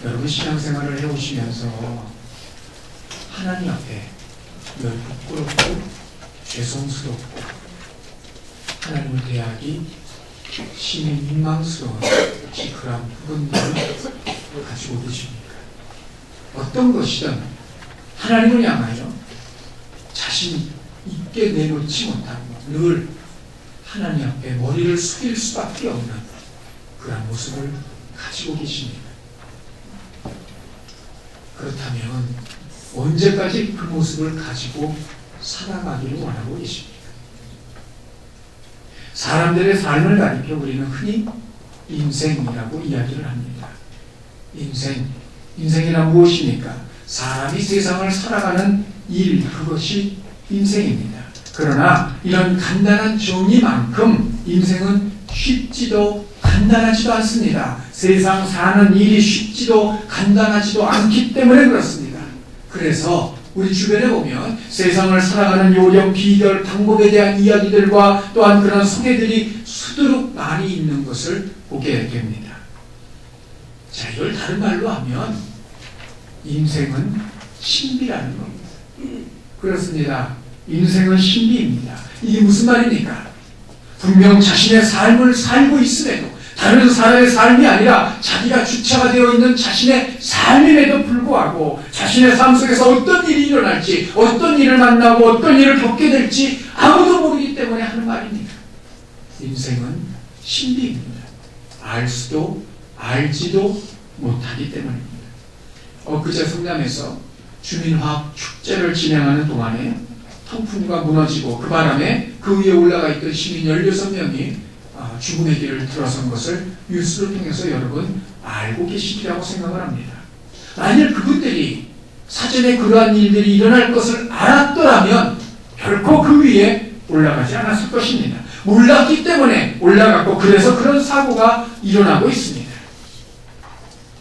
여러분 신앙생활을 해오시면서 하나님 앞에 늘 부끄럽고 죄송스럽고 하나님을 대하기 심히 민망스러운 그러한 부분들을 가지고 계십니까? 어떤 것이든 하나님을 향하여 자신 있게 내놓지 못하고 늘 하나님 앞에 머리를 숙일 수밖에 없는 그런 모습을 가지고 계십니다. 그렇다면 언제까지 그 모습을 가지고 살아가기를 원하고 계십니까? 사람들의 삶을 가리켜 우리는 흔히 인생이라고 이야기를 합니다. 인생이란 무엇입니까? 사람이 세상을 살아가는 일, 그것이 인생입니다. 그러나 이런 간단한 정의만큼 인생은 쉽지도 간단하지도 않습니다. 세상 사는 일이 쉽지도 간단하지도 않기 때문에 그렇습니다. 그래서 우리 주변에 보면 세상을 살아가는 요령, 비결, 방법에 대한 이야기들과 또한 그런 소개들이 수두룩 많이 있는 것을 보게 됩니다. 자, 이걸 다른 말로 하면 인생은 신비라는 겁니다. 그렇습니다. 인생은 신비입니다. 이게 무슨 말입니까? 분명 자신의 삶을 살고 있음에도 다른 사람의 삶이 아니라 자기가 주체가 되어 있는 자신의 삶임에도 불구하고 자신의 삶 속에서 어떤 일이 일어날지, 어떤 일을 만나고 어떤 일을 겪게 될지 아무도 모르기 때문에 하는 말입니다. 인생은 신비입니다. 알 수도 알지도 못하기 때문입니다. 엊그제 성남에서 주민화합 축제를 진행하는 동안에 통풍구가 무너지고 그 바람에 그 위에 올라가 있던 시민 16명이 죽음의 길을 들어선 것을 뉴스를 통해서 여러분 알고 계시리라고 생각을 합니다. 만일 그분들이 사전에 그러한 일들이 일어날 것을 알았더라면 결코 그 위에 올라가지 않았을 것입니다. 몰랐기 때문에 올라갔고 그래서 그런 사고가 일어나고 있습니다.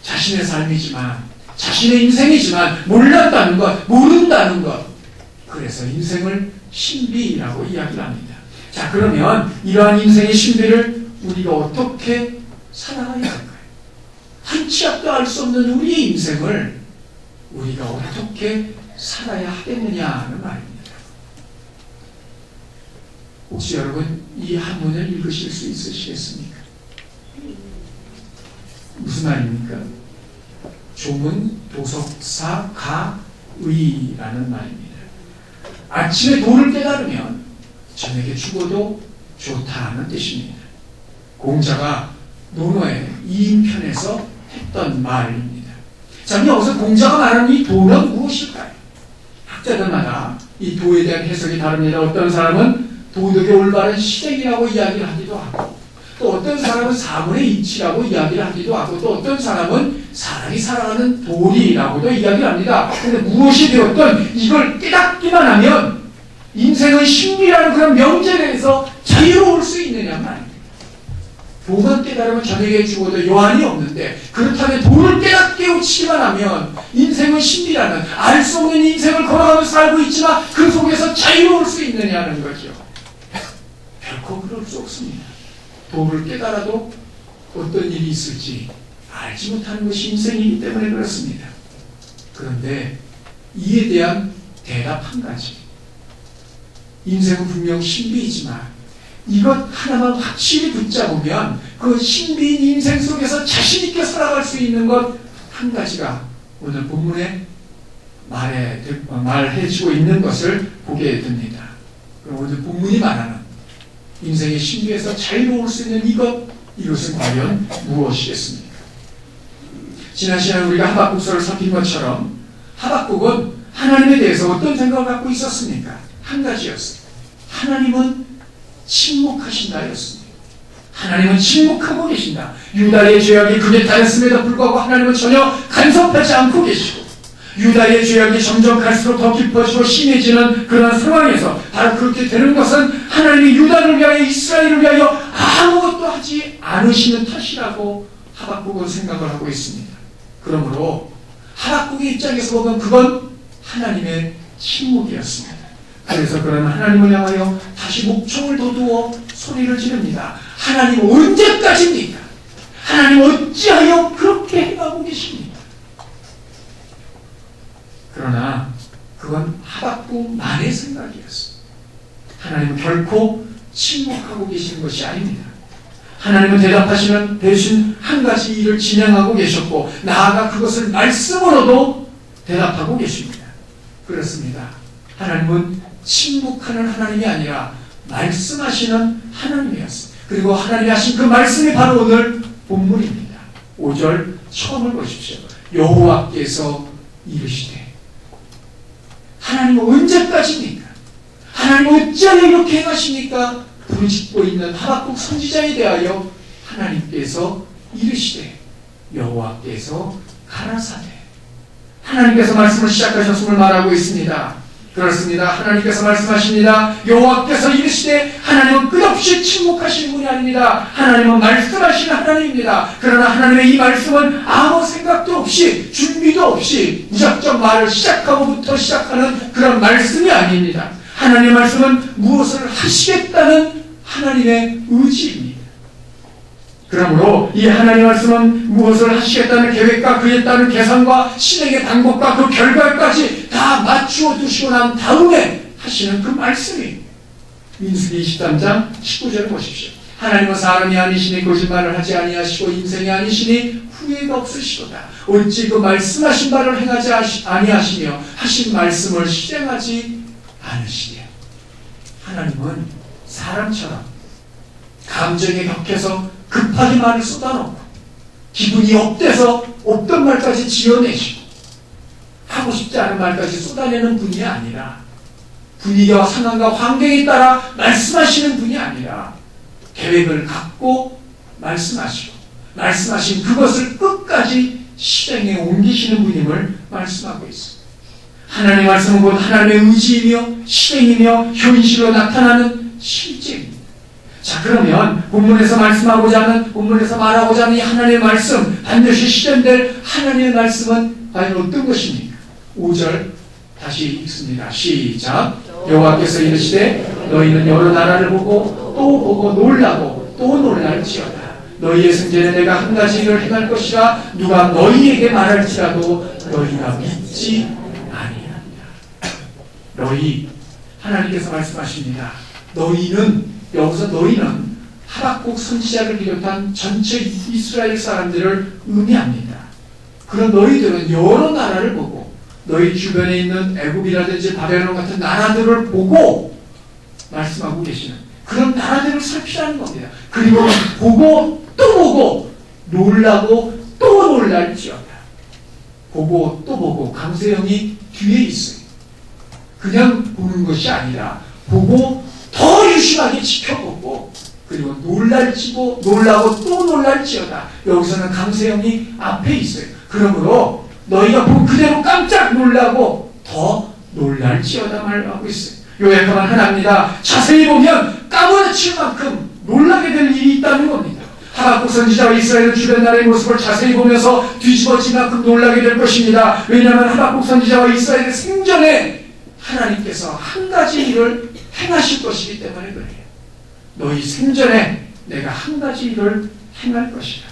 자신의 삶이지만 자신의 인생이지만 몰랐다는 것, 모른다는 것, 그래서 인생을 신비라고 이야기를 합니다. 자, 그러면 이러한 인생의 신비를 우리가 어떻게 살아가야 할까요? 한 치 앞도 알 수 없는 우리의 인생을 우리가 어떻게 살아야 하겠느냐 하는 말입니다. 혹시 여러분 이 한문을 읽으실 수 있으시겠습니까? 무슨 말입니까? 조문, 도석사, 가, 의라는 말입니다. 아침에 도를 깨달으면 저녁에 죽어도 좋다는 뜻입니다. 공자가 논어의 2인편에서 했던 말입니다. 자, 여기서 공자가 말하는 이 도는 무엇일까요? 학자들마다 이 도에 대한 해석이 다릅니다. 어떤 사람은 도덕의 올바른 실행이라고 이야기를 하기도 하고 또 어떤 사람은 사문의 이치라고 이야기를 하기도 하고 또 어떤 사람은 사람이 살아가는 도리라고도 이야기를 합니다. 그런데 무엇이 되었든 이걸 깨닫기만 하면 인생은 신비라는 그런 명제에서 자유로울 수 있느냐 말입니다. 도만 깨달으면 저녁에 죽어도 여한이 없는데 그렇다면 도를 깨우치기만 하면 인생은 신비라는 알 수 없는 인생을 걸어가면서 살고 있지만 그 속에서 자유로울 수 있느냐는 거죠. 결코 그럴 수 없습니다. 도를 깨달아도 어떤 일이 있을지 알지 못하는 것이 인생이기 때문에 그렇습니다. 그런데 이에 대한 대답 한 가지. 인생은 분명 신비이지만 이것 하나만 확실히 붙잡으면 그 신비인 인생 속에서 자신 있게 살아갈 수 있는 것 한 가지가 오늘 본문에 말해주고 있는 것을 보게 됩니다. 그럼 오늘 본문이 말하는 인생의 신비에서 자유로울 수 있는 이것은 과연 무엇이겠습니까? 지난 시간에 우리가 하박국서를 살핀 것처럼 하박국은 하나님에 대해서 어떤 생각을 갖고 있었습니까? 한 가지였습니다. 하나님은 침묵하신다였습니다. 하나님은 침묵하고 계신다. 유다의 죄악이 극에 달했음에도 불구하고 하나님은 전혀 간섭하지 않고 계시고 유다의 죄악이 점점 갈수록 더 깊어지고 심해지는 그런 상황에서 바로 그렇게 되는 것은 하나님이 유다를 위하여 이스라엘을 위하여 아무것도 하지 않으시는 탓이라고 하박국은 생각을 하고 있습니다. 그러므로 하박국의 입장에서 보면 그건 하나님의 침묵이었습니다. 그래서 그런 하나님을 향하여 다시 목청을 돋우어 소리를 지릅니다. 하나님 언제까지입니까? 하나님 어찌하여 그렇게 행하고 계십니까? 그러나 그건 하박국만의 생각이었어요. 하나님은 결코 침묵하고 계시는 것이 아닙니다. 하나님은 대답하시는 대신 한 가지 일을 진행하고 계셨고 나아가 그것을 말씀으로도 대답하고 계십니다. 그렇습니다. 하나님은 침묵하는 하나님이 아니라 말씀하시는 하나님이었습니다. 그리고 하나님이 하신 그 말씀이 바로 오늘 본문입니다. 5절 처음을 보십시오. 여호와께서 이르시되. 하나님은 언제까지입니까? 하나님은 어찌하여 이렇게 행하십니까? 부르짖고 있는 하박국 선지자에 대하여 하나님께서 이르시되 여호와께서 가라사대. 하나님께서 말씀을 시작하셨음을 말하고 있습니다. 그렇습니다. 하나님께서 말씀하십니다. 여호와께서 이르시되. 하나님은 끝없이 침묵하시는 분이 아닙니다. 하나님은 말씀하시는 하나님입니다. 그러나 하나님의 이 말씀은 아무 생각도 없이 준비도 없이 무작정 말을 시작하고부터 시작하는 그런 말씀이 아닙니다. 하나님의 말씀은 무엇을 하시겠다는 하나님의 의지입니다. 그러므로 이 하나님의 말씀은 무엇을 하시겠다는 계획과 그에 따른 계산과 실행의 방법과 그 결과까지 다 맞추어 두시고 난 다음에 하시는 그 말씀이 민수기 23장 19절을 보십시오. 하나님은 사람이 아니시니 거짓말을 하지 아니하시고 인생이 아니시니 후회가 없으시도다. 어찌 그 말씀하신 바를 행하지 아니하시며 하신 말씀을 실행하지 않으시냐. 하나님은 사람처럼 감정에 격해서 급하게 말을 쏟아놓고 기분이 업돼서 없던 말까지 지어내시고 하고 싶지 않은 말까지 쏟아내는 분이 아니라 분위기와 상황과 환경에 따라 말씀하시는 분이 아니라 계획을 갖고 말씀하시고 말씀하신 그것을 끝까지 실행에 옮기시는 분임을 말씀하고 있습니다. 하나님의 말씀은 곧 하나님의 의지이며 실행이며 현실로 나타나는 실제입니다. 자, 그러면 본문에서 말씀하고자 하는, 본문에서 말하고자 하는 이 하나님의 말씀, 반드시 실현될 하나님의 말씀은 과연 어떤 것입니까? 5절 다시 읽습니다. 시작. 여호와께서 이르시되 너희는 여러 나라를 보고 또 보고 놀라고 또 놀랄지어다. 너희의 승제는 내가 한 가지 일을 행할 것이라 누가 너희에게 말할지라도 너희가 믿지 아니하리라. 너희, 하나님께서 말씀하십니다. 너희는, 여기서 너희는 하박국 선지자를 비롯한 전체 이스라엘 사람들을 의미합니다. 그런 너희들은 여러 나라를 보고 너희 주변에 있는 애굽이라든지 바벨론 같은 나라들을 보고 말씀하고 계시는 그런 나라들을 살피라는 겁니다. 그리고 보고 또 보고 놀라고 또 놀랄지어다. 보고 또 보고, 강세형이 뒤에 있어요. 그냥 보는 것이 아니라 보고 더 유심하게 지켜보고 그리고 놀랄지고 놀라고 또 놀랄지어다. 여기서는 강세형이 앞에 있어요. 그러므로 너희가 본 그대로 깜짝 놀라고 더 놀랄지어다 말하고 있어요. 요약하면 하나입니다. 자세히 보면 까무러칠 만큼 놀라게 될 일이 있다는 겁니다. 하박국 선지자와 이스라엘 주변 나라의 모습을 자세히 보면서 뒤집어질 만큼 놀라게 될 것입니다. 왜냐하면 하박국 선지자와 이스라엘의 생전에 하나님께서 한 가지 일을 행하실 것이기 때문에 그래요. 너희 생전에 내가 한 가지 일을 행할 것이다.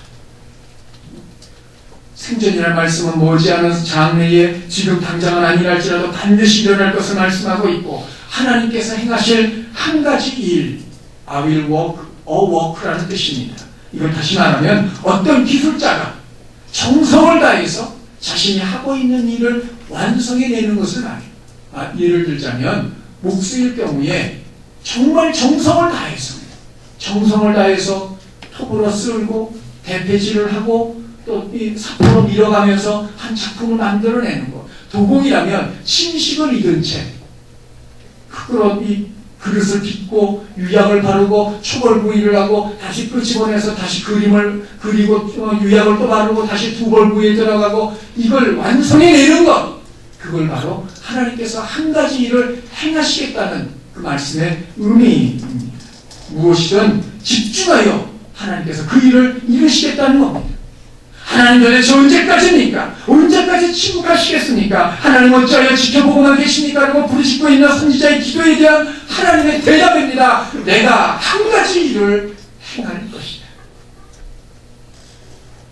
생전이라는 말씀은 머지않은 장래에 지금 당장은 아니랄지라도 반드시 일어날 것을 말씀하고 있고 하나님께서 행하실 한 가지 일, I will work, or work라는 뜻입니다. 이걸 다시 말하면 어떤 기술자가 정성을 다해서 자신이 하고 있는 일을 완성해내는 것을 말해요. 예를 들자면 목수일 경우에 정말 정성을 다해서 톱으로 쓸고 대패질을 하고 또 이 사포로 밀어가면서 한 작품을 만들어내는 것. 도공이라면 침식을 익은 채 흙으로 이 그릇을 빚고 유약을 바르고 초벌구이를 하고 다시 끄집어내서 다시 그림을 그리고 유약을 또 바르고 다시 두벌구이에 들어가고 이걸 완성해내는 것. 그걸 바로 하나님께서 한 가지 일을 행하시겠다는 그 말씀의 의미입니다. 무엇이든 집중하여 하나님께서 그 일을 이루시겠다는 겁니다. 하나님 도대체 언제까지입니까? 언제까지 침묵하시겠습니까? 하나님 어찌하여 지켜보고만 계십니까? 라고 부르짖고 있는 선지자의 기도에 대한 하나님의 대답입니다. 내가 한 가지 일을 행할 것이다.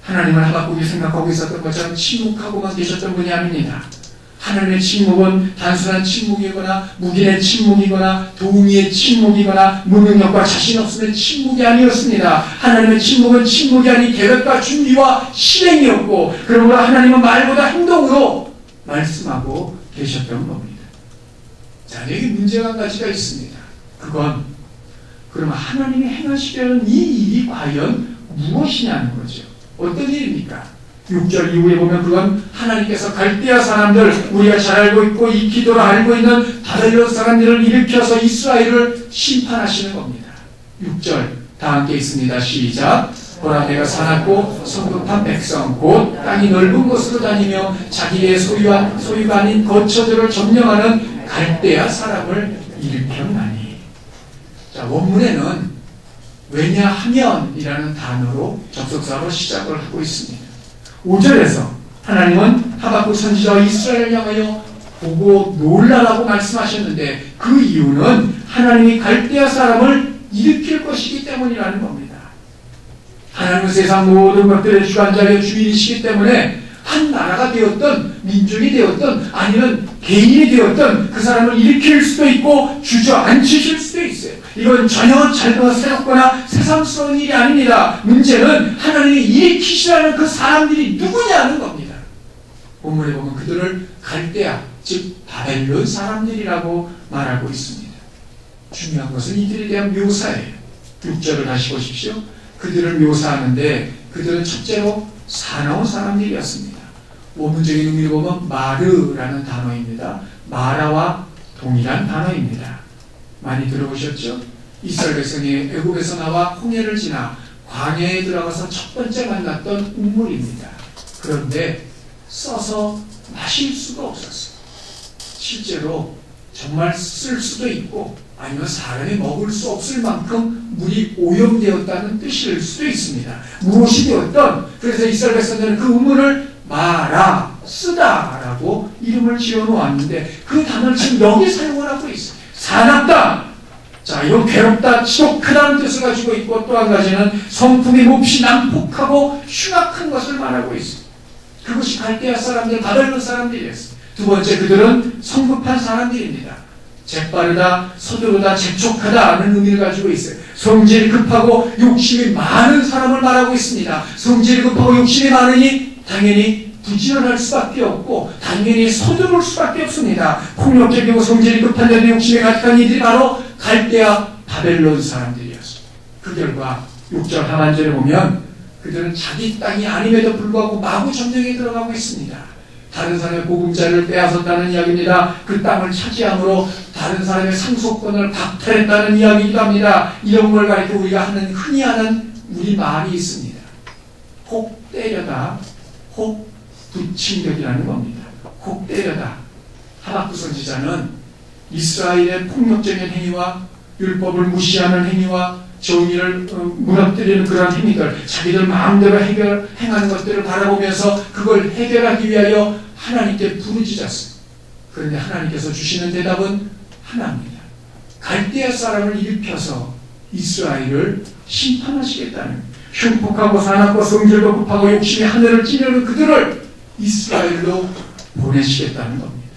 하나님은 하박국이 생각하고 있었던 것처럼 침묵하고만 계셨던 분이 아닙니다. 하나님의 침묵은 단순한 침묵이거나 묵인의 침묵이거나 도우미의 침묵이거나 무능력과 자신 없음의 침묵이 아니었습니다. 하나님의 침묵은 침묵이 아닌 계획과 준비와 실행이었고, 그러므로 하나님은 말보다 행동으로 말씀하고 계셨던 겁니다. 자, 여기 문제가 한 가지가 있습니다. 그건 그러면 하나님이 행하시려는 이 일이 과연 무엇이냐는 거죠. 어떤 일입니까? 6절 이후에 보면 그건 하나님께서 갈대아 사람들, 우리가 잘 알고 있고 익히도록 알고 있는 바벨론 사람들을 일으켜서 이스라엘을 심판하시는 겁니다. 6절 다 함께 있습니다. 시작. 보라, 내가 사납고 성급한 백성 곧 땅이 넓은 곳으로 다니며 자기의 소유가 아닌 거처들을 점령하는 갈대아 사람을 일으켰나니. 자, 원문에는 왜냐하면이라는 단어로 접속사로 시작을 하고 있습니다. 5절에서 하나님은 하박국 선지자와 이스라엘을 향하여 보고 놀라라고 말씀하셨는데, 그 이유는 하나님이 갈대아 사람을 일으킬 것이기 때문이라는 겁니다. 하나님은 세상 모든 것들의 주관자여 주인이시기 때문에 한 나라가 되었든 민족이 되었든 아니면 개인이 되었든 그 사람을 일으킬 수도 있고 주저앉히실 수도 있어요. 이건 전혀 새롭거나 새삼스러운 일이 아닙니다. 문제는 하나님이 일으키시라는 그 사람들이 누구냐는 겁니다. 본문에 보면 그들을 갈대아, 즉 바벨론 사람들이라고 말하고 있습니다. 중요한 것은 이들에 대한 묘사예요. 6절을 다시 보십시오. 그들을 묘사하는데 그들은 첫째로 사나운 사람들이었습니다. 원문적인 의미를 보면 마르라는 단어입니다. 마라와 동일한 단어입니다. 많이 들어보셨죠? 이스라엘 백성이 애굽에서 나와 홍해를 지나 광야에 들어가서 첫 번째 만났던 우물입니다. 그런데 써서 마실 수가 없었어요. 실제로 정말 쓸 수도 있고 아니면 사람이 먹을 수 없을 만큼 물이 오염되었다는 뜻일 수도 있습니다. 무엇이 되었던, 그래서 이스라엘 백성들은 그 우물을 마라, 쓰다라고 이름을 지어놓았는데 그 단어를 지금 여기 사용을 하고 있어요. 사납다. 자, 이건 괴롭다, 지독하다는 뜻을 가지고 있고, 또 한 가지는 성품이 몹시 난폭하고 흉악한 것을 말하고 있습니다. 그것이 갈대아 사람들, 바벨론 사람들이었어요. 두 번째, 그들은 성급한 사람들입니다. 재빠르다, 서두르다, 재촉하다는 의미를 가지고 있어요. 성질이 급하고 욕심이 많은 사람을 말하고 있습니다. 성질이 급하고 욕심이 많으니 당연히 부지런할 수밖에 없고 당연히 서두를 수밖에 없습니다. 폭력적이고 성질이 급한 데도 욕심이 가득한 이들이 바로 갈대아 바벨론 사람들이었습니다. 그 결과 6절 하반절에 보면 그들은 자기 땅이 아님에도 불구하고 마구 점령에 들어가고 있습니다. 다른 사람의 보금자리를 빼앗았다는 이야기입니다. 그 땅을 차지함으로 다른 사람의 상속권을 박탈했다는 이야기이기도 합니다. 이런 걸 가리켜 우리가 흔히 하는 우리 말이 있습니다. 혹 때려다, 혹 부침격이라는 겁니다. 혹 때려다. 하박국 선지자는 이스라엘의 폭력적인 행위와 율법을 무시하는 행위와 정의를 무너뜨리는 그런 행위들, 자기들 마음대로 행하는 것들을 바라보면서 그걸 해결하기 위하여 하나님께 부르짖었어요. 그런데 하나님께서 주시는 대답은 하나입니다. 갈대아 사람을 일으켜서 이스라엘을 심판하시겠다는, 흉폭하고 사납고 성질도 급하고 욕심이 하늘을 찌르는 그들을 이스라엘로 보내시겠다는 겁니다.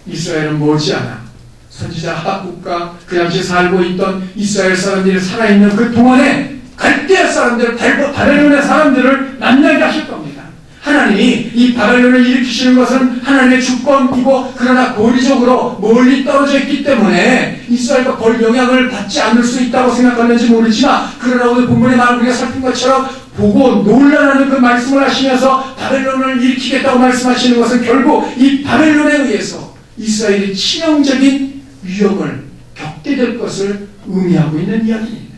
이스라엘은 머지않아 선지자 하박국과 그 당시 살고 있던 이스라엘 사람들이 살아있는 그 동안에 갈대아 사람들, 바벨론의 사람들을 만나게 하실 겁니다. 하나님이 이 바벨론을 일으키시는 것은 하나님의 주권이고, 그러나 고리적으로 멀리 떨어져 있기 때문에 이스라엘과 별 영향을 받지 않을 수 있다고 생각하는지 모르지만, 그러나 오늘 본문의 말을 우리가 살핀 것처럼 보고 놀라라는 그 말씀을 하시면서 바벨론을 일으키겠다고 말씀하시는 것은 결국 이 바벨론에 의해서 이스라엘이 치명적인 위험을 겪게 될 것을 의미하고 있는 이야기입니다.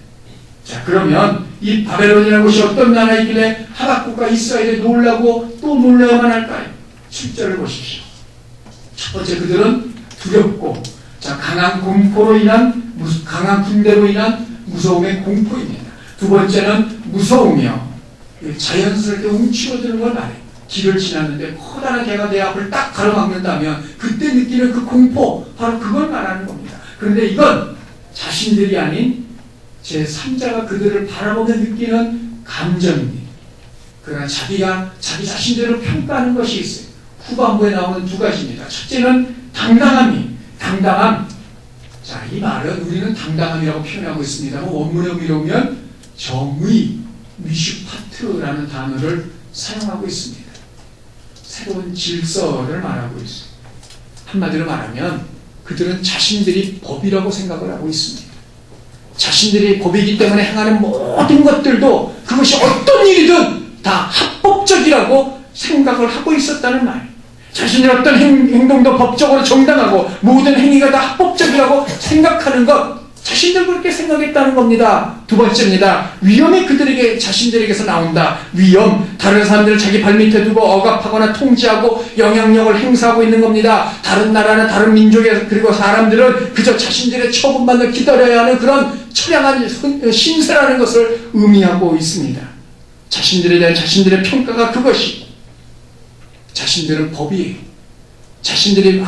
자, 그러면 이 바벨론이라는 곳이 어떤 나라이길래 하박국과 이스라엘이 놀라고 또 놀라야만 할까요? 7절을 보십시오. 첫 번째, 그들은 두렵고, 자, 강한 군대로 인한 무서움의 공포입니다. 두 번째는 무서우며 자연스럽게 움츠러드는 걸 말해요. 길을 지났는데 커다란 개가 내 앞을 딱 가로막는다면 그때 느끼는 그 공포, 바로 그걸 말하는 겁니다. 그런데 이건 자신들이 아닌 제3자가 그들을 바라보며 느끼는 감정입니다. 그러나 자기 자신대로 평가하는 것이 있어요. 후반부에 나오는 두 가지입니다. 첫째는 당당함. 자, 이 말은 우리는 당당함이라고 표현하고 있습니다만 원문에 의미로면 정의, 미슈파트라는 단어를 사용하고 있습니다. 새로운 질서를 말하고 있습니다. 한마디로 말하면 그들은 자신들이 법이라고 생각을 하고 있습니다. 자신들이 법이기 때문에 행하는 모든 것들도 그것이 어떤 일이든 다 합법적이라고 생각을 하고 있었다는 말. 자신의 어떤 행동도 법적으로 정당하고 모든 행위가 다 합법적이라고 생각하는 것, 자신들 그렇게 생각했다는 겁니다. 두 번째입니다. 위험이 자신들에게서 나온다. 위험, 다른 사람들을 자기 발밑에 두고 억압하거나 통제하고 영향력을 행사하고 있는 겁니다. 다른 나라나 다른 민족의 그리고 사람들은 그저 자신들의 처분만을 기다려야 하는 그런 처량한 신세라는 것을 의미하고 있습니다. 자신들에 대한 자신들의 평가가 그것이 자신들은 법이에요. 자신들이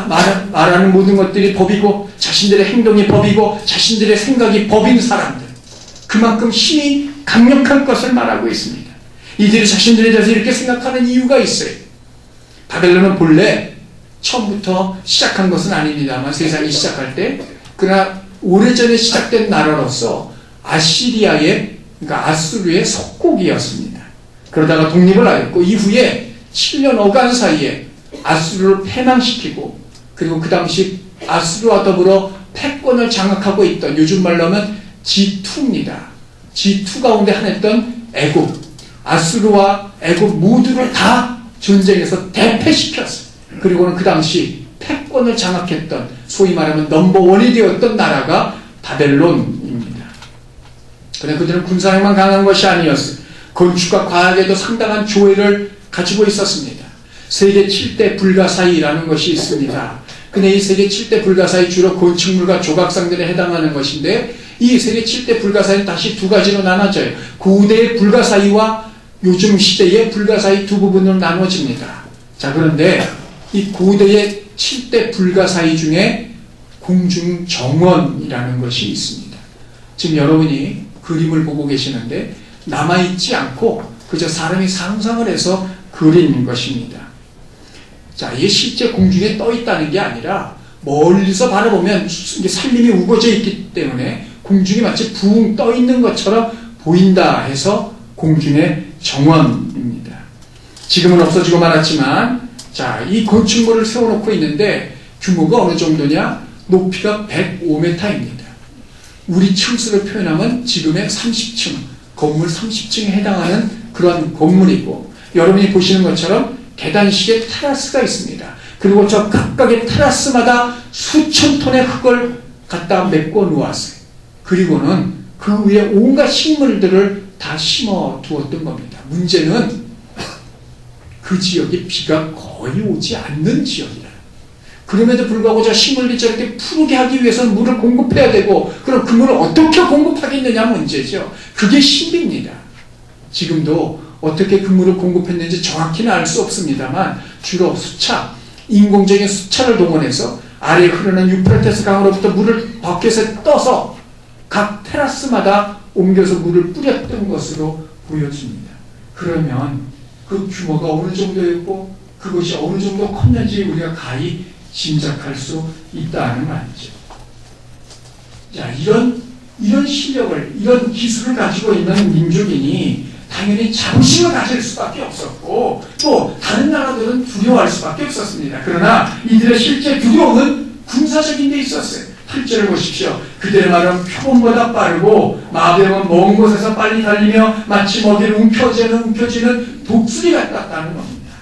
말하는 모든 것들이 법이고 자신들의 행동이 법이고 자신들의 생각이 법인 사람들, 그만큼 힘이 강력한 것을 말하고 있습니다. 이들이 자신들에 대해서 이렇게 생각하는 이유가 있어요. 바벨론은 본래 처음부터 시작한 것은 아닙니다만 세상이 시작할 때, 그러나 오래전에 시작된 나라로서 그러니까 아수르의 속국이었습니다. 그러다가 독립을 하였고 이후에 7년 어간 사이에 아수르를 패망시키고, 그리고 그 당시 아수르와 더불어 패권을 장악하고 있던, 요즘 말로 하면 G2입니다. G2 가운데 하나였던 애굽, 아수르와 애굽 모두를 다 전쟁에서 대패시켰어요. 그리고는 그 당시 패권을 장악했던, 소위 말하면 넘버원이 되었던 나라가 바벨론입니다. 그런데 그들은 군사력만 강한 것이 아니었어요. 건축과 과학에도 상당한 조예를 가지고 있었습니다. 세계 7대 불가사의라는 것이 있습니다. 근데 이 세계 7대 불가사의 주로 건축물과 조각상들에 해당하는 것인데, 이 세계 7대 불가사의는 다시 두 가지로 나눠져요. 고대의 불가사의와 요즘 시대의 불가사의 두 부분으로 나눠집니다. 자, 그런데 이 고대의 7대 불가사의 중에 공중정원이라는 것이 있습니다. 지금 여러분이 그림을 보고 계시는데 남아있지 않고 그저 사람이 상상을 해서 그린 것입니다. 자, 이게 실제 공중에 떠 있다는 게 아니라 멀리서 바라보면 이게 살림이 우거져 있기 때문에 공중이 마치 붕 떠 있는 것처럼 보인다 해서 공중의 정원입니다. 지금은 없어지고 말았지만, 자, 이 건축물을 세워놓고 있는데 규모가 어느 정도냐? 높이가 105m입니다. 우리 층수를 표현하면 지금의 30층, 건물 30층에 해당하는 그런 건물이고, 여러분이 보시는 것처럼 계단식의 테라스가 있습니다. 그리고 저 각각의 테라스마다 수천 톤의 흙을 갖다 메꿔 놓았어요. 그리고는 그 위에 온갖 식물들을 다 심어 두었던 겁니다. 문제는 그 지역에 비가 거의 오지 않는 지역이라. 그럼에도 불구하고 저 식물들이 저렇게 푸르게 하기 위해서는 물을 공급해야 되고, 그럼 그 물을 어떻게 공급하겠느냐 문제죠. 그게 신비입니다. 지금도 어떻게 그 물을 공급했는지 정확히는 알 수 없습니다만 주로 수차, 인공적인 수차를 동원해서 아래에 흐르는 유프라테스 강으로부터 물을 버켓에 떠서 각 테라스마다 옮겨서 물을 뿌렸던 것으로 보여집니다. 그러면 그 규모가 어느 정도였고 그것이 어느 정도 컸는지 우리가 가히 짐작할 수 있다는 말이죠. 자, 이런 실력을, 이런 기술을 가지고 있는 민족이니 당연히 자부심을 가질 수밖에 없었고, 또 다른 나라들은 두려워할 수밖에 없었습니다. 그러나 이들의 실제 두려움은 군사적인 데 있었어요. 8절을 보십시오. 그들의 말은 표범보다 빠르고 마병은 먼 곳에서 빨리 달리며 마치 먹이를 움켜쥐는 독수리 같았다는 겁니다.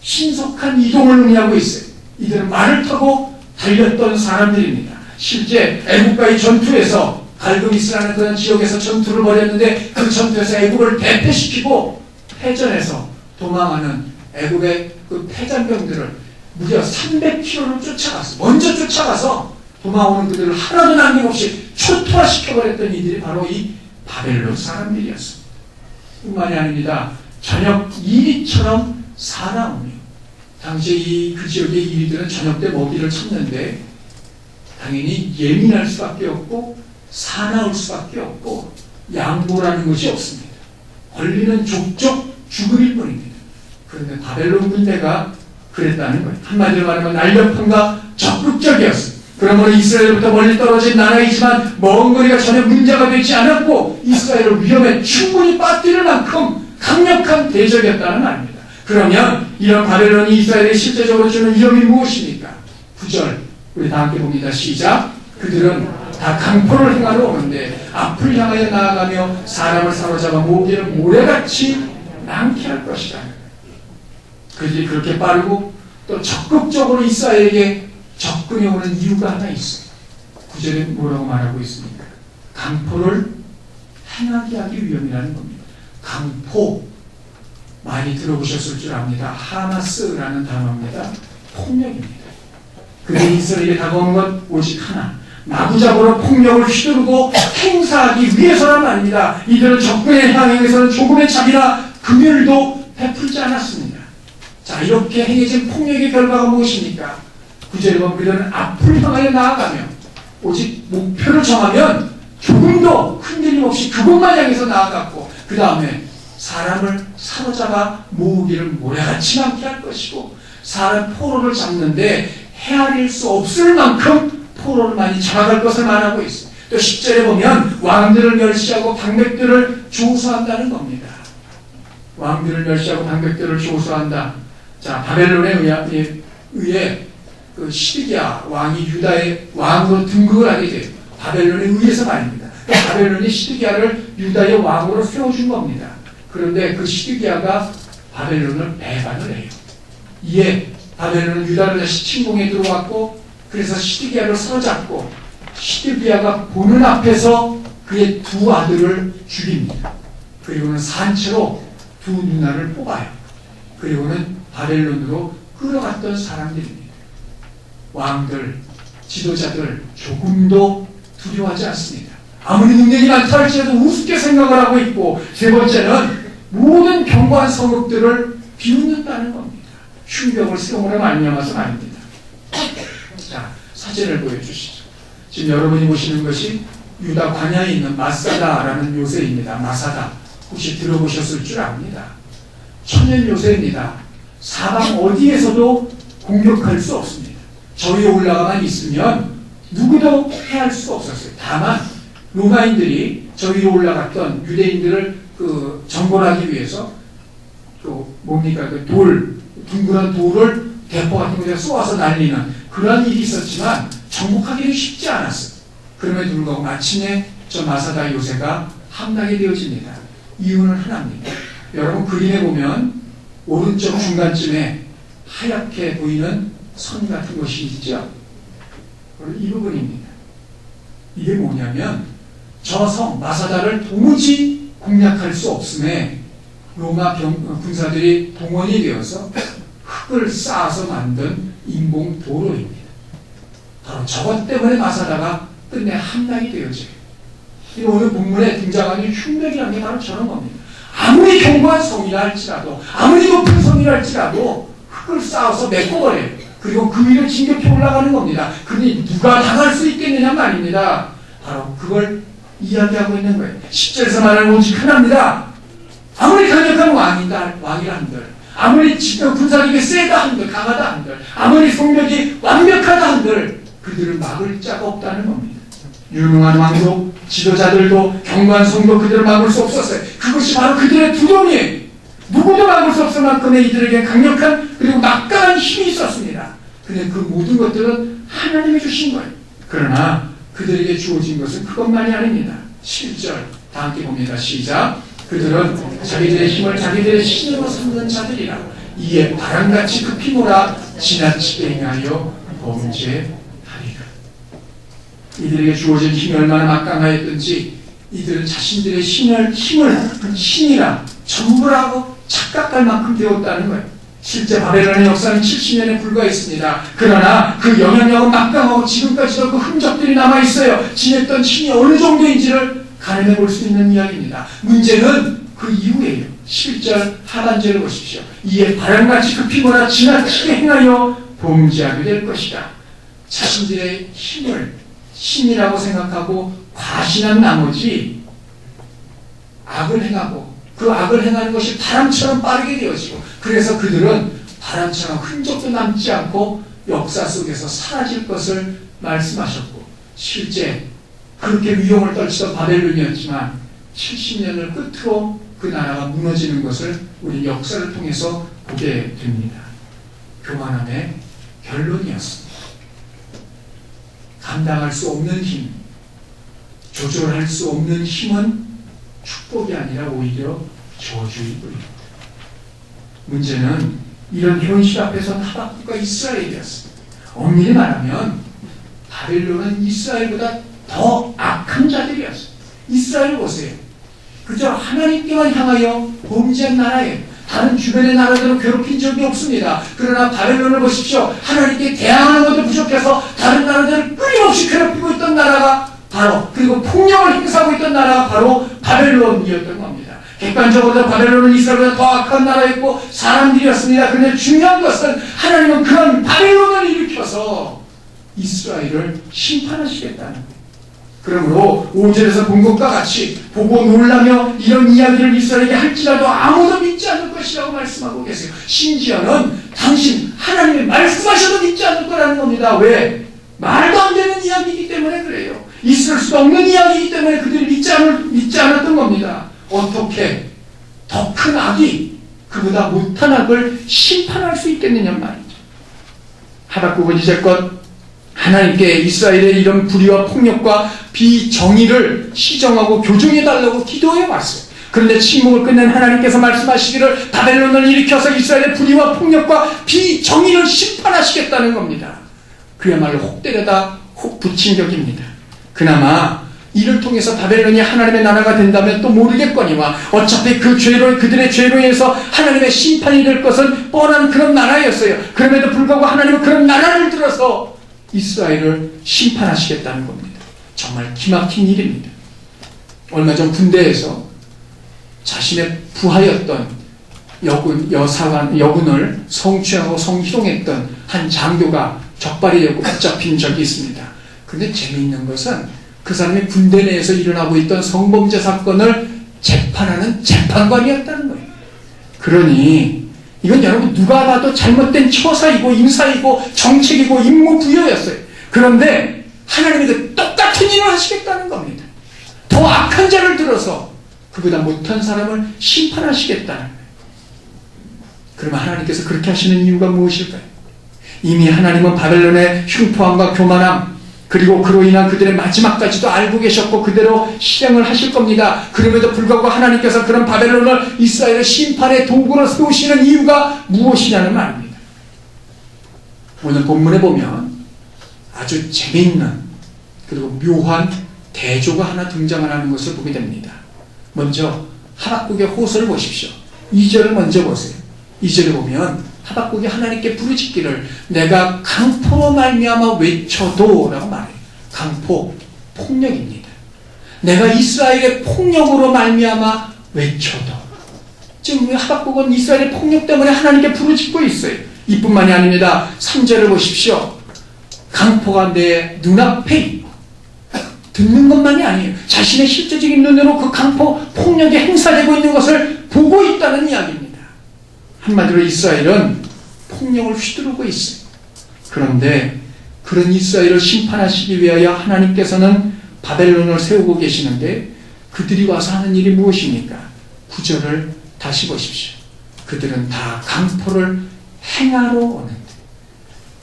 신속한 이동을 의미하고 있어요. 이들은 말을 타고 달렸던 사람들입니다. 실제 애국과의 전투에서 갈그미스라는 그런 지역에서 전투를 벌였는데 그 전투에서 애국을 대패시키고 패전에서 도망하는 애국의 그 패잔병들을 무려 300km를 쫓아갔어. 먼저 쫓아가서 도망오는 그들을 하나도 남김없이 초토화시켜버렸던 이들이 바로 이 바벨론 사람들이었습니다. 뿐만이 아닙니다. 저녁 이리처럼 사나우며, 당시 그 지역의 이리들은 저녁 때 먹이를 찾는데 당연히 예민할 수밖에 없고 사나울 수밖에 없고 양보라는 것이 없습니다. 권리는 족족 죽음일 뿐입니다. 그런데 바벨론 군대가 그랬다는 거예요. 한마디로 말하면 날렵함과 적극적이었어요. 그러므로 이스라엘부터 멀리 떨어진 나라이지만 먼 거리가 전혀 문제가 되지 않았고 이스라엘을 위험에 충분히 빠뜨릴 만큼 강력한 대적이었다는 말입니다. 그러면 이런 바벨론이 이스라엘에 실제적으로 주는 위험이 무엇입니까? 9절 우리 다 함께 봅니다. 시작. 그들은 다 강포를 행하러 오는데 앞을 향하여 나아가며 사람을 사로잡아 모기를 모래같이 많게 할 것이다. 그들이 그렇게 빠르고 또 적극적으로 이스라엘에게 접근해 오는 이유가 하나 있어요. 9절에 뭐라고 말하고 있습니까? 강포를 행하게 하기 위함이라는 겁니다. 강포 많이 들어보셨을 줄 압니다. 하마스라는 단어입니다. 폭력입니다. 그들이 이스라엘에 다가오는 것 오직 하나, 마구잡으로 폭력을 휘두르고 행사하기 위해서란 말입니다. 이들은 적군의 향해서는 조금의 자비나 긍휼도 베풀지 않았습니다. 자, 이렇게 행해진 폭력의 결과가 무엇입니까? 9절에 보면 그들은 앞을 향하여 나아가며 오직 목표를 정하면 조금도 흔들림 없이 그곳만 향해서 나아갔고 그 다음에 사람을 사로잡아 모으기를 모래같이 많게 할 것이고 사람 포로를 잡는데 헤아릴 수 없을 만큼 포로를 많이 잡아갈 것을 말하고 있습니다. 또 10절에 보면 왕들을 멸시하고 방백들을 조수한다는 겁니다. 왕들을 멸시하고 방백들을 조수한다. 자, 바벨론에 의해 그 시드기야 왕이 유다의 왕으로 등극을 하게 돼요. 바벨론에 의해서 말입니다. 바벨론이 시드기야를 유다의 왕으로 세워준 겁니다. 그런데 그 시드기야가 바벨론을 배반을 해요. 이에 바벨론은 유다를 다시 침공에 들어왔고 그래서 시드기야를 사로잡고 시드기야가 보는 앞에서 그의 두 아들을 죽입니다. 그리고는 산채로 두 누나를 뽑아요. 그리고는 바벨론으로 끌어갔던 사람들입니다. 왕들, 지도자들 조금도 두려워하지 않습니다. 아무리 능력이 많다 할지라도 우습게 생각을 하고 있고 세 번째는 모든 견고한 성읍들을 비웃는다는 겁니다. 흉벽을 세움으로 말미암아서 말입니다. 자, 사진을 보여주시죠. 지금 여러분이 보시는 것이 유다 광야에 있는 마사다라는 요새입니다. 마사다. 혹시 들어보셨을 줄 압니다. 천연 요새입니다. 사방 어디에서도 공격할 수 없습니다. 저 위에 올라가만 있으면 누구도 해할 수가 없었어요. 다만 로마인들이 저 위로 올라갔던 유대인들을 그 정벌하기 위해서 또 뭡니까 그 돌, 둥그런 돌을 대포 같은 거에 쏘아서 날리는 그런 일이 있었지만 정복하기는 쉽지 않았어요. 그럼에도 불구하고 마침내 저 마사다 요새가 함락이 되어집니다. 이유는 하나입니다. 여러분 그림에 보면 오른쪽 중간쯤에 하얗게 보이는 선 같은 것이 있죠. 바로 이 부분입니다. 이게 뭐냐면 저 성 마사다를 도무지 공략할 수 없음에 로마 군사들이 동원이 되어서 흙을 쌓아서 만든 인공 도로입니다. 바로 저것 때문에 마사다가 끝내 함락이 되어져요. 오늘 본문에 등장하는 흉맥이라는 게 바로 저런 겁니다. 아무리 견고한 성이라 할지라도 아무리 높은 성이라 할지라도 흙을 쌓아서 메꿔버려요. 그리고 그 위를 진격해 올라가는 겁니다. 그런데 누가 당할 수 있겠느냐 말입니다. 바로 그걸 이야기하고 있는 거예요. 10절에서 말하는 오직 하나입니다. 아무리 강력한 왕이라 한들 아무리 군사력이 세다 한들 강하다 한들 아무리 성벽이 완벽하다 한들 그들을 막을 자가 없다는 겁니다. 유능한 왕도 지도자들도 견고한 성도 그들을 막을 수 없었어요. 그것이 바로 그들의 두려움이에요. 누구도 막을 수 없을 만큼의 이들에게 강력한 그리고 막강한 힘이 있었습니다. 그런데 그 모든 것들은 하나님이 주신 거예요. 그러나 그들에게 주어진 것은 그것만이 아닙니다. 7절 다 함께 봅니다. 시작. 그들은 자기들의 힘을 자기들의 신으로 삼는 자들이라 이에 바람같이 급히 몰아 지나치게 행하여 범죄하리라. 이들에게 주어진 힘이 얼마나 막강하였든지 이들은 자신들의 힘을 신이라 전부라고 착각할 만큼 되었다는 거예요. 실제 바벨론의 역사는 70년에 불과했습니다. 그러나 그 영향력은 막강하고 지금까지도 그 흔적들이 남아있어요. 지냈던 힘이 어느 정도인지를 가늠해 볼 수 있는 이야기입니다. 문제는 그 이후에요. 11절 하반절을 보십시오. 이에 바람같이 급히 몰아 지나치게 행하여 범죄하게 될 것이다. 자신들의 힘을 신이라고 생각하고 과신한 나머지 악을 행하고 그 악을 행하는 것이 바람처럼 빠르게 되어지고 그래서 그들은 바람처럼 흔적도 남지 않고 역사 속에서 사라질 것을 말씀하셨고, 실제 그렇게 위용을 떨치던 바벨론이었지만 70년을 끝으로 그 나라가 무너지는 것을 우리 역사를 통해서 보게 됩니다. 교만함의 결론이었습니다. 감당할 수 없는 힘, 조절할 수 없는 힘은 축복이 아니라 오히려 저주일 뿐입니다. 문제는 이런 현실 앞에서는 하박국과 이스라엘이었습니다. 엄밀히 말하면 바벨론은 이스라엘보다 더 악한 자들이었어요. 이스라엘 보세요. 그저 하나님께만 향하여 범죄한 나라예요. 다른 주변의 나라들은 괴롭힌 적이 없습니다. 그러나 바벨론을 보십시오. 하나님께 대항하는 것도 부족해서 다른 나라들을 끊임없이 괴롭히고 있던 나라가 바로, 그리고 폭력을 행사하고 있던 나라가 바로 바벨론이었던 겁니다. 객관적으로 바벨론은 이스라엘보다 더 악한 나라였고 사람들이었습니다. 그런데 중요한 것은 하나님은 그런 바벨론을 일으켜서 이스라엘을 심판하시겠다는 거예요. 그러므로 5절에서 본 것과 같이 보고 놀라며 이런 이야기를 이스라엘에게 할지라도 아무도 믿지 않을 것이라고 말씀하고 계세요. 심지어는 당신 하나님이 말씀하셔도 믿지 않을 거라는 겁니다. 왜? 말도 안 되는 이야기이기 때문에 그래요. 있을 수 없는 이야기이기 때문에 그들이 믿지 않았던 겁니다. 어떻게 더 큰 악이 그보다 못한 악을 심판할 수 있겠느냐 말이죠. 하박국은 이제껏 하나님께 이스라엘의 이런 불의와 폭력과 비정의를 시정하고 교정해달라고 기도해 왔어요. 그런데 침묵을 끝낸 하나님께서 말씀하시기를 바벨론을 일으켜서 이스라엘의 불의와 폭력과 비정의를 심판하시겠다는 겁니다. 그야말로 혹 때려다 혹 붙인 격입니다. 그나마 이를 통해서 바벨론이 하나님의 나라가 된다면 또 모르겠거니와 어차피 그들의 죄로 인해서 하나님의 심판이 될 것은 뻔한 그런 나라였어요. 그럼에도 불구하고 하나님은 그런 나라를 들어서 이스라엘을 심판하시겠다는 겁니다. 정말 기막힌 일입니다. 얼마 전 군대에서 자신의 부하였던 여군을 성추행하고 성희롱했던 한 장교가 적발이 되고 붙잡힌 적이 있습니다. 그런데 재미있는 것은 그 사람이 군대 내에서 일어나고 있던 성범죄 사건을 재판하는 재판관이었다는 거예요. 그러니 이건 여러분 누가 봐도 잘못된 처사이고 인사이고 정책이고 임무 부여였어요. 그런데 하나님이 그 똑같은 일을 하시겠다는 겁니다. 더 악한 자를 들어서 그보다 못한 사람을 심판하시겠다는 거예요. 그러면 하나님께서 그렇게 하시는 이유가 무엇일까요? 이미 하나님은 바벨론의 흉포함과 교만함 그리고 그로 인한 그들의 마지막까지도 알고 계셨고 그대로 실행을 하실 겁니다. 그럼에도 불구하고 하나님께서 그런 바벨론을 이스라엘의 심판의 도구로 세우시는 이유가 무엇이냐는 말입니다. 오늘 본문에 보면 아주 재미있는 그리고 묘한 대조가 하나 등장하는 것을 보게 됩니다. 먼저 하박국의 호소를 보십시오. 2절을 먼저 보세요. 2절에 보면 하박국이 하나님께 부르짖기를 내가 강포로 말미암아 외쳐도 라고 말해요. 강포, 폭력입니다. 내가 이스라엘의 폭력으로 말미암아 외쳐도. 지금 하박국은 이스라엘의 폭력 때문에 하나님께 부르짖고 있어요. 이뿐만이 아닙니다. 3절을 보십시오. 강포가 내 눈앞에 있고 듣는 것만이 아니에요. 자신의 실제적인 눈으로 그 강포, 폭력이 행사되고 있는 것을 보고 있다는 이야기입니다. 한마디로 이스라엘은 폭력을 휘두르고 있어요. 그런데 그런 이스라엘을 심판하시기 위하여 하나님께서는 바벨론을 세우고 계시는데 그들이 와서 하는 일이 무엇입니까? 9절을 다시 보십시오. 그들은 다 강포를 행하러 오는데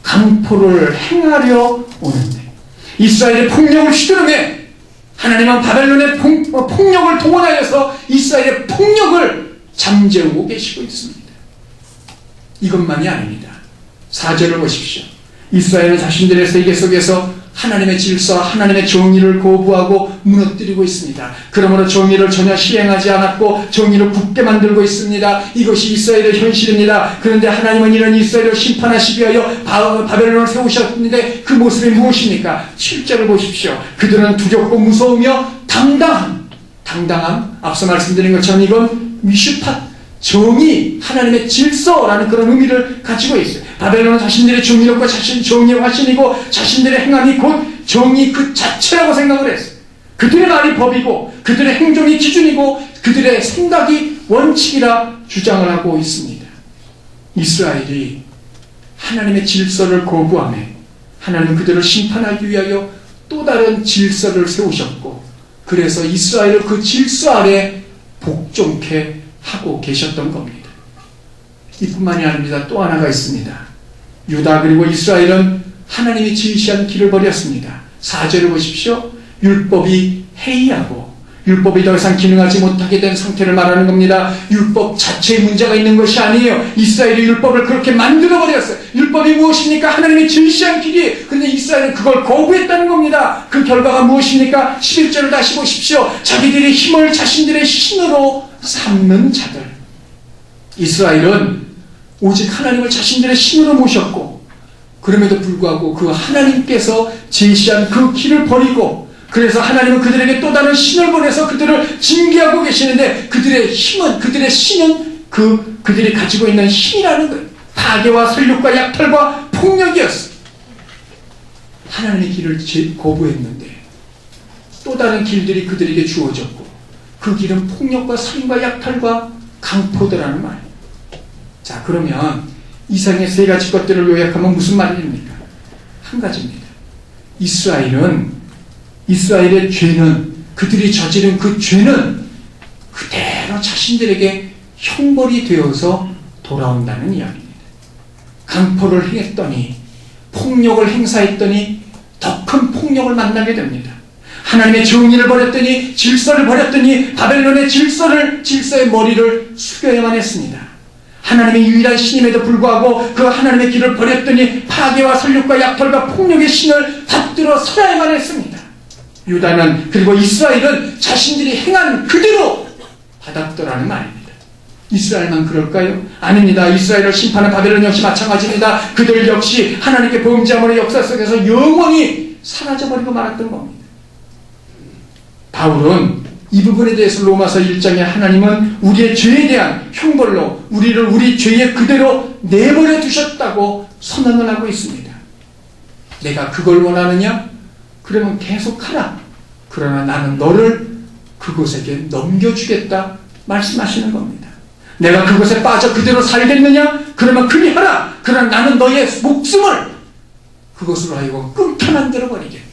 강포를 행하려 오는데 이스라엘의 폭력을 휘두르매 하나님은 바벨론의 폭력을 동원하여서 이스라엘의 폭력을 잠재우고 계시고 있습니다. 이것만이 아닙니다. 4절을 보십시오. 이스라엘은 자신들의 세계 속에서 하나님의 질서와 하나님의 정의를 거부하고 무너뜨리고 있습니다. 그러므로 정의를 전혀 시행하지 않았고 정의를 굳게 만들고 있습니다. 이것이 이스라엘의 현실입니다. 그런데 하나님은 이런 이스라엘을 심판하시기 위하여 바벨론을 세우셨는데 그 모습이 무엇입니까? 7절을 보십시오. 그들은 두렵고 무서우며 당당함, 앞서 말씀드린 것처럼 이건 미슈팟, 정의, 하나님의 질서라는 그런 의미를 가지고 있어요. 바벨론은 자신들의 정의력과 정의의 화신이고 자신들의 행함이 곧 정의 그 자체라고 생각을 했어요. 그들의 말이 법이고 그들의 행동이 기준이고 그들의 생각이 원칙이라 주장을 하고 있습니다. 이스라엘이 하나님의 질서를 거부하며 하나님은 그들을 심판하기 위하여 또 다른 질서를 세우셨고, 그래서 이스라엘을 그 질서 아래 복종케 하고 계셨던 겁니다. 이뿐만이 아닙니다. 또 하나가 있습니다. 유다 그리고 이스라엘은 하나님이 지으신 길을 버렸습니다. 4절을 보십시오. 율법이 해이하고 율법이 더 이상 기능하지 못하게 된 상태를 말하는 겁니다. 율법 자체에 문제가 있는 것이 아니에요. 이스라엘이 율법을 그렇게 만들어버렸어요. 율법이 무엇입니까? 하나님이 지으신 길이. 그런데 이스라엘은 그걸 거부했다는 겁니다. 그 결과가 무엇입니까? 11절을 다시 보십시오. 자기들의 힘을 자신들의 신으로 삼는 자들. 이스라엘은 오직 하나님을 자신들의 신으로 모셨고, 그럼에도 불구하고 그 하나님께서 제시한 그 길을 버리고, 그래서 하나님은 그들에게 또 다른 신을 보내서 그들을 징계하고 계시는데, 그들의 힘은, 그들의 신은 그들이 가지고 있는 힘이라는 거예요. 파괴와 살육과 약탈과 폭력이었어요. 하나님의 길을 거부했는데 또 다른 길들이 그들에게 주어졌고, 그 길은 폭력과 살인과 약탈과 강포더라는 말이에요. 자, 그러면 이상의 세 가지 것들을 요약하면 무슨 말입니까? 한 가지입니다. 이스라엘의 죄는, 그들이 저지른 그 죄는 그대로 자신들에게 형벌이 되어서 돌아온다는 이야기입니다. 강포를 행했더니, 폭력을 행사했더니 더 큰 폭력을 만나게 됩니다. 하나님의 정의를 버렸더니, 질서를 버렸더니 바벨론의 질서의 머리를 숙여야만 했습니다. 하나님의 유일한 신임에도 불구하고 그 하나님의 길을 버렸더니 파괴와 살육과 약탈과 폭력의 신을 받들어 서야만 했습니다. 유다는, 그리고 이스라엘은 자신들이 행한 그대로 받았더라는 말입니다. 이스라엘만 그럴까요? 아닙니다. 이스라엘을 심판한 바벨론 역시 마찬가지입니다. 그들 역시 하나님께 범죄함으로 역사 속에서 영원히 사라져버리고 말았던 겁니다. 바울은 이 부분에 대해서 로마서 1장에 하나님은 우리의 죄에 대한 형벌로 우리를 우리 죄의 그대로 내버려 두셨다고 선언을 하고 있습니다. 내가 그걸 원하느냐? 그러면 계속하라. 그러나 나는 너를 그곳에게 넘겨주겠다 말씀하시는 겁니다. 내가 그곳에 빠져 그대로 살겠느냐? 그러면 그리하라. 그러나 나는 너의 목숨을 그것으로 하여금 끊게 만들어버리겠다.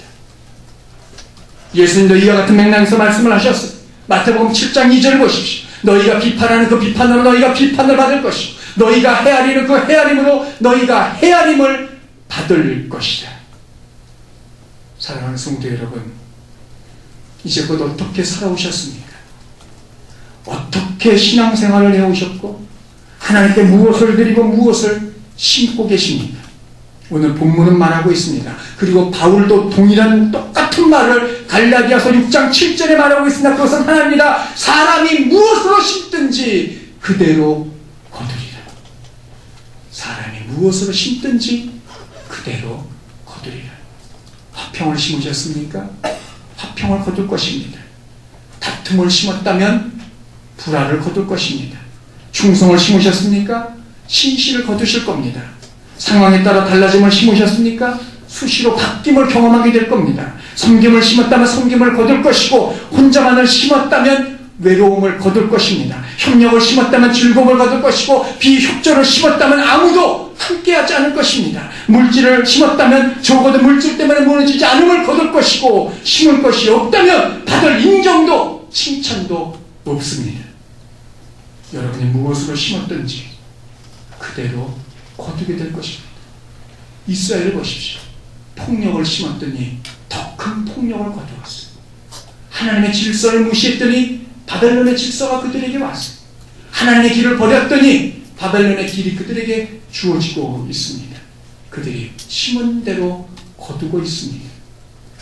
예수님도 이와 같은 맥락에서 말씀을 하셨어요. 마태복음 7장 2절을 보십시오. 너희가 비판하는 그 비판으로 너희가 비판을 받을 것이고, 너희가 헤아리는 그 헤아림으로 너희가 헤아림을 받을 것이다. 사랑하는 성도 여러분, 이제껏 어떻게 살아오셨습니까? 어떻게 신앙생활을 해오셨고 하나님께 무엇을 드리고 무엇을 심고 계십니까? 오늘 본문은 말하고 있습니다. 그리고 바울도 동일한 똑같은 말을 갈라디아서 6장 7절에 말하고 있습니다. 그것은 하나입니다. 사람이 무엇으로 심든지 그대로 거두리라. 사람이 무엇으로 심든지 그대로 거두리라. 화평을 심으셨습니까? 화평을 거둘 것입니다. 다툼을 심었다면 불화를 거둘 것입니다. 충성을 심으셨습니까? 신실을 거두실 겁니다. 상황에 따라 달라짐을 심으셨습니까? 수시로 바뀜을 경험하게 될 겁니다. 섬김을 심었다면 섬김을 거둘 것이고, 혼자만을 심었다면 외로움을 거둘 것입니다. 협력을 심었다면 즐거움을 거둘 것이고, 비협조를 심었다면 아무도 함께하지 않을 것입니다. 물질을 심었다면 적어도 물질 때문에 무너지지 않음을 거둘 것이고, 심을 것이 없다면 받을 인정도 칭찬도 없습니다. 여러분이 무엇으로 심었든지 그대로 거두게 될 것입니다. 이스라엘을 보십시오. 폭력을 심었더니 더 큰 폭력을 거두었어요. 하나님의 질서를 무시했더니 바벨론의 질서가 그들에게 왔어요. 하나님의 길을 버렸더니 바벨론의 길이 그들에게 주어지고 있습니다. 그들이 심은 대로 거두고 있습니다.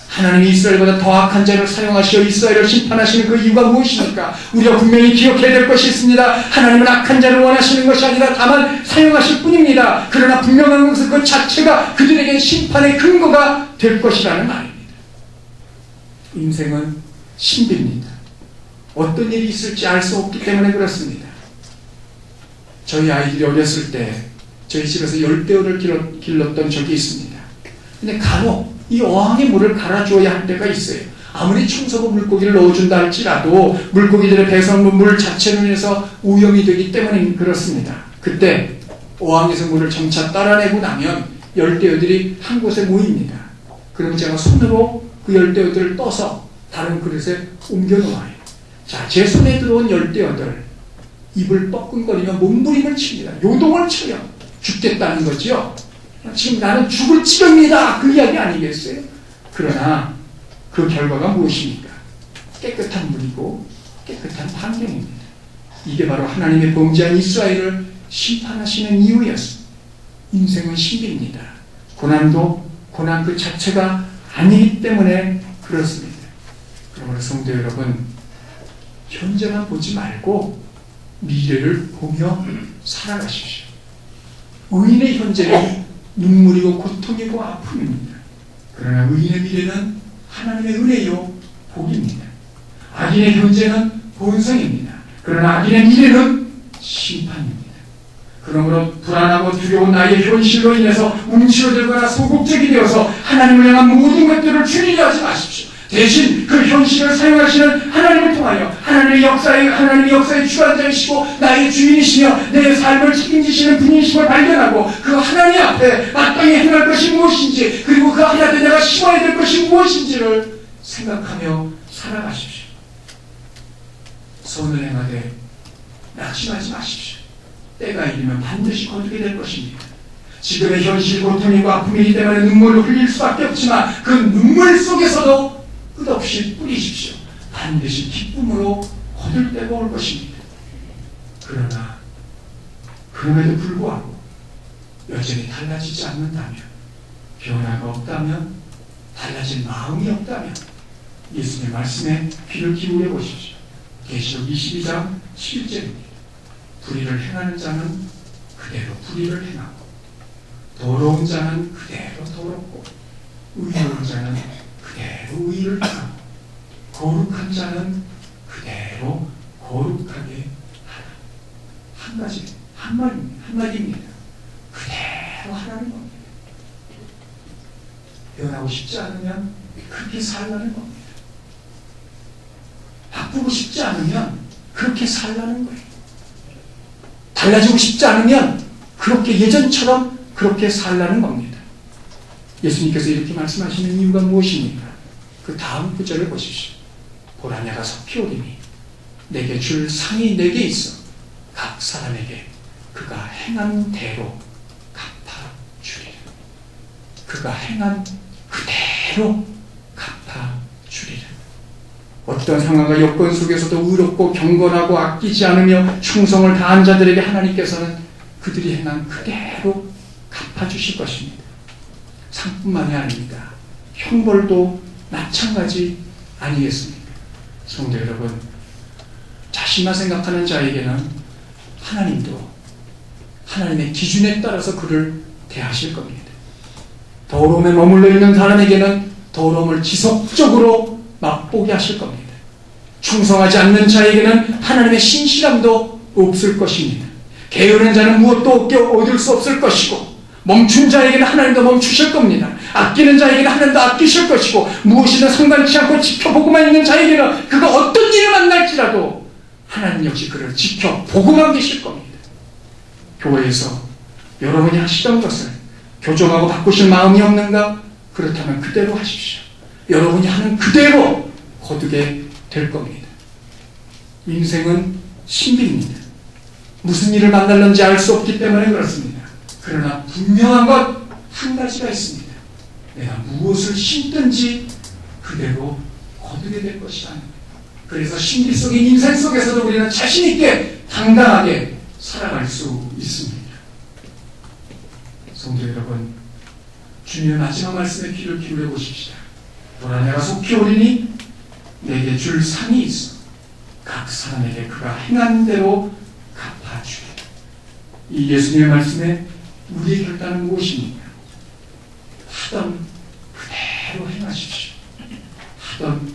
하나님이 이스라엘보다 더 악한 자를 사용하시어 이스라엘을 심판하시는 그 이유가 무엇입니까? 우리가 분명히 기억해야 될 것이 있습니다. 하나님은 악한 자를 원하시는 것이 아니라 다만 사용하실 뿐입니다. 그러나 분명한 것은 그 자체가 그들에게 심판의 근거가 될 것이라는 말입니다. 인생은 신비입니다. 어떤 일이 있을지 알 수 없기 때문에 그렇습니다. 저희 아이들이 어렸을 때 저희 집에서 열대어를 길렀던 적이 있습니다. 근데 간혹 이 어항에 물을 갈아주어야 할 때가 있어요. 아무리 청소부 물고기를 넣어준다 할지라도 물고기들의 배설물 물 자체로 인해서 오염이 되기 때문에 그렇습니다. 그때 어항에서 물을 점차 따라내고 나면 열대어들이 한 곳에 모입니다. 그럼 제가 손으로 그 열대어들을 떠서 다른 그릇에 옮겨 놓아요. 자, 제 손에 들어온 열대어들, 입을 뻐끔거리며 몸부림을 칩니다. 요동을 쳐요. 죽겠다는 거지요. 지금 나는 죽을 지경이다, 그 이야기 아니겠어요? 그러나 그 결과가 무엇입니까? 깨끗한 물이고 깨끗한 환경입니다. 이게 바로 하나님의 범죄한 이스라엘을 심판하시는 이유였습니다. 인생은 신비입니다. 고난도 고난 그 자체가 아니기 때문에 그렇습니다. 그러므로 성도 여러분, 현재만 보지 말고 미래를 보며 살아가십시오. 의인의 현재는 눈물이고 고통이고 아픔입니다. 그러나 의인의 미래는 하나님의 은혜요 복입니다. 악인의 현재는 본성입니다. 그러나 악인의 미래는 심판입니다. 그러므로 불안하고 두려운 나의 현실로 인해서 움츠러들거나 소극적이 되어서 하나님을 향한 모든 것들을 줄이려 하지 마십시오. 대신 그 현실을 사용하시는 하나님을 통하여 하나님의 역사의 주관자이시고 나의 주인이시며 내 삶을 책임지시는 분이심을 발견하고 그 하나님 앞에 마땅히 행할 것이 무엇인지, 그리고 그 하나님 앞에 내가 심어야 될 것이 무엇인지를 생각하며 살아가십시오. 선을 행하되 낙심하지 마십시오. 때가 이르면 반드시 거두게 될 것입니다. 지금의 현실 고통이고 아픔이기 때문에 눈물을 흘릴 수밖에 없지만 그 눈물 속에서도 끝없이 뿌리십시오. 반드시 기쁨으로 거둘 때가 올 것입니다. 그러나 그럼에도 불구하고 여전히 달라지지 않는다면, 변화가 없다면, 달라질 마음이 없다면 예수님의 말씀에 귀를 기울여 보십시오. 계시록 22장 11절입니다. 불의를 행하는 자는 그대로 불의를 행하고, 더러운 자는 그대로 더럽고, 의로운 자는 그대로 의를 행하고, 거룩한 자는 그대로 거룩하게 하라. 한 가지, 한마디입니다. 그대로 하라는 겁니다. 변하고 싶지 않으면 그렇게 살라는 겁니다. 바꾸고 싶지 않으면 그렇게 살라는 거예요. 달라지고 싶지 않으면 그렇게 예전처럼 그렇게 살라는 겁니다. 예수님께서 이렇게 말씀하시는 이유가 무엇입니까? 그 다음 구절을 보십시오. 보라, 내가 속히 오리니 내게 줄 상이 내게 있어 각 사람에게 그가 행한 대로 갚아주리라. 그가 행한 그대로 갚아주리라. 어떤 상황과 여건 속에서도 의롭고 경건하고 아끼지 않으며 충성을 다한 자들에게 하나님께서는 그들이 행한 그대로 갚아주실 것입니다. 상뿐만이 아닙니다. 형벌도 마찬가지 아니겠습니까? 성도 여러분, 자신만 생각하는 자에게는 하나님도 하나님의 기준에 따라서 그를 대하실 겁니다. 더러움에 머물러 있는 사람에게는 더러움을 지속적으로 맛보게 하실 겁니다. 충성하지 않는 자에게는 하나님의 신실함도 없을 것입니다. 게으른 자는 무엇도 얻을 수 없을 것이고, 멈춘 자에게는 하나님도 멈추실 겁니다. 아끼는 자에게는 하나님도 아끼실 것이고, 무엇이든 상관치 않고 지켜보고만 있는 자에게는 그가 어떤 일을 만날지라도 하나님 역시 그를 지켜보고만 계실 겁니다. 교회에서 여러분이 하시던 것을 교정하고 바꾸실 마음이 없는가? 그렇다면 그대로 하십시오. 여러분이 하는 그대로 거두게 될 겁니다. 인생은 신비입니다. 무슨 일을 만날는지 알 수 없기 때문에 그렇습니다. 그러나 분명한 것 한 가지가 있습니다. 내가 무엇을 심든지 그대로 거두게 될 것이다. 그래서 신비 속인 인생 속에서도 우리는 자신 있게 당당하게 살아갈 수 있습니다. 성도 여러분, 주님의 마지막 말씀에 귀를 기울여 보십시다. 보라, 내가 속히 오리니 내게 줄 상이 있어 각 사람에게 그가 행한 대로 갚아주리라. 이 예수님의 말씀에 우리의 결단은 무엇입니까? 하던 그대로 행하십시오. 하던